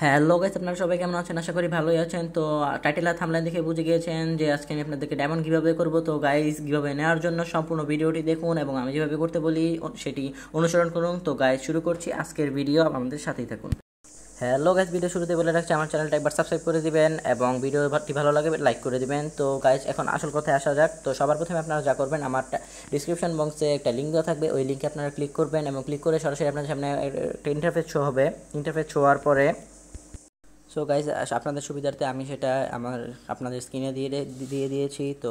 Hello guys, আপনারা সবাই কেমন আছেন? আশা করি ভালোই আছেন। তো টাইটেল আর থাম্বনেল দেখে বুঝে গিয়েছেন যে আজকে আমি আপনাদেরকে ডায়মন্ড কীভাবে করব। তো গাইস, কীভাবে নেওয়ার জন্য সম্পূর্ণ ভিডিওটি দেখুন এবং আমি যেভাবে করতে বলি সেটি অনুসরণ করুন। তো গাইস, শুরু করছি আজকের ভিডিও, আমাদের সাথেই থাকুন। হ্যালো গাইস, ভিডিও শুরুতে বলে রাখছি আমার চ্যানেলটা একবার সাবস্ক্রাইব করে দিবেন এবং ভিডিওটি ভালো লাগে লাইক করে দিবেন। তো গাইস, এখন আসল কথায় আসা যাক। তো সবার প্রথমে আপনারা যা করবেন, আমার ডিসক্রিপশন বক্সে একটা লিঙ্ক দেওয়া থাকবে, ওই লিঙ্কে আপনারা ক্লিক করবেন এবং ক্লিক করে সরাসরি আপনাদের সামনে একটা ইন্টারফেস শো হবে। ইন্টারফেস শো হওয়ার পরে সো গাইজ, আপনাদের সুবিধার্থে আমি সেটা আপনাদের স্ক্রিনে দিয়ে দিয়েছি। তো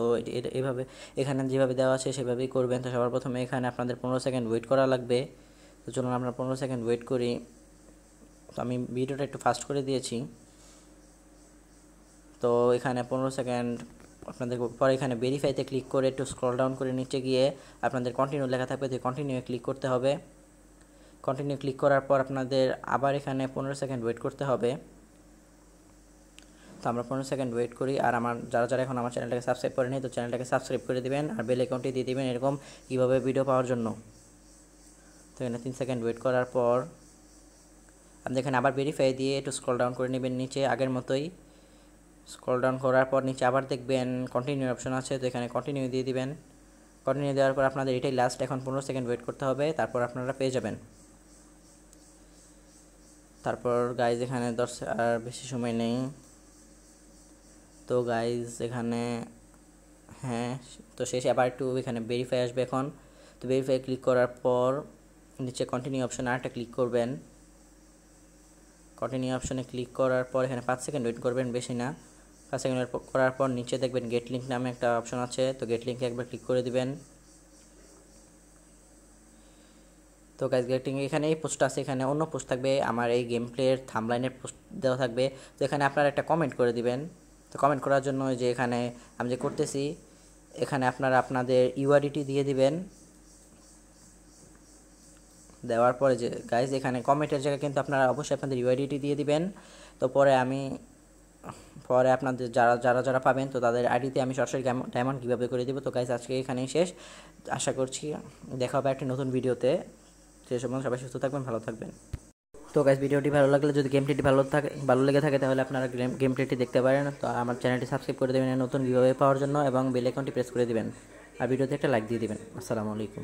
এভাবে এখানে যেভাবে দেওয়া আছে সেভাবেই করবেন। তো সবার প্রথমে এখানে আপনাদের 15 সেকেন্ড ওয়েট করা লাগবে। তো চলুন আমরা 15 সেকেন্ড ওয়েট করি। তো আমি ভিডিওটা একটু ফাস্ট করে দিয়েছি। তো এখানে 15 সেকেন্ড আপনাদের পরে এখানে ভেরিফাইতে ক্লিক করে একটু স্ক্রল ডাউন করে নিচে গিয়ে আপনাদের কন্টিনিউ লেখা থাকবে, তো কন্টিনিউ ক্লিক করতে হবে। কন্টিনিউ ক্লিক করার পর আপনাদের আবার এখানে 15 সেকেন্ড ওয়েট করতে হবে। তো আমরা 15 সেকেন্ড ওয়েট করি। আর যারা এখন আমার চ্যানেলটাকে সাবস্ক্রাইব করেনি, তো চ্যানেলটাকে সাবস্ক্রাইব করে দিবেন আর বেল আইকনটি দিয়ে দিবেন এরকম কীভাবে ভিডিও পাওয়ার জন্য। তো এখানে 3 সেকেন্ড ওয়েট করার পর আপনি এখানে আবার ভেরিফাই দিয়ে একটু স্ক্রল ডাউন করে নেবেন নিচে আগের মতোই। স্ক্রল ডাউন করার পর নিচে আবার দেখবেন কন্টিনিউ অপশন আছে, তো এখানে কন্টিনিউ দিয়ে দিবেন। কন্টিনিউ দেওয়ার পর আপনাদের এটাই লাস্ট, এখন 15 সেকেন্ড ওয়েট করতে হবে, তারপর আপনারা পেয়ে যাবেন। তারপর গাইজ এখানে 10 আর বেশি সময় নেই। তো গাইজ এখানে হ্যাঁ, তো শেষে আবার একটু এখানে ভেরিফাই আসবে এখন। তো ভেরিফাই ক্লিক করার পর নিচে কন্টিনিউ অপশন আরেকটা ক্লিক করবেন। কন্টিনিউ অপশনে ক্লিক করার পর এখানে 5 সেকেন্ড ওয়েট করবেন, বেশি না। 5 সেকেন্ড ওয়েট করার পর নিচে দেখবেন গেট লিঙ্ক নামে একটা অপশন আছে, তো গেট লিঙ্কে একবার ক্লিক করে দিবেন। তো গাইজ, গেট লিঙ্ক এখানে এই পোস্ট আছে, এখানে অন্য পোস্ট থাকবে, আমার এই গেম প্লের থাম্বলাইনের পোস্ট দেওয়া থাকবে। তো এখানে আপনারা একটা কমেন্ট করে দিবেন। তো কমেন্ট করার জন্য যে এখানে আমি যে করতেছি, এখানে আপনারা আপনাদের ইউআইডিটি দিয়ে দিবেন। দেওয়ার পরে যে গাইজ এখানে কমেন্টের জায়গায় কিন্তু আপনারা অবশ্যই আপনাদের ইউআইডিটি দিয়ে দিবেন। তো পরে আপনাদের যারা পাবেন, তো তাদের আইডিতে আমি সরাসরি ডায়মন্ড কীভাবে করে দেবো। তো গাইজ, আজকে এখানেই শেষ। আশা করছি দেখা হবে একটা নতুন ভিডিওতে। সেই সময় সবাই সুস্থ থাকবেন, ভালো থাকবেন। তো গাইজ, ভিডিওটি ভালো লাগলে, যদি গেম প্লেটি ভালো লেগে থাকে, তাহলে আপনারা গেম প্লেটি দেখতে পারেন। তো আমার চ্যানেলটি সাবস্ক্রাইব করে দেবেন নতুন ভিডিও পাওয়ার জন্য এবং বেল আইকনটি প্রেস করে দিবেন আর ভিডিওতে একটা লাইক দিয়ে দিবেন। আসসালামু আলাইকুম।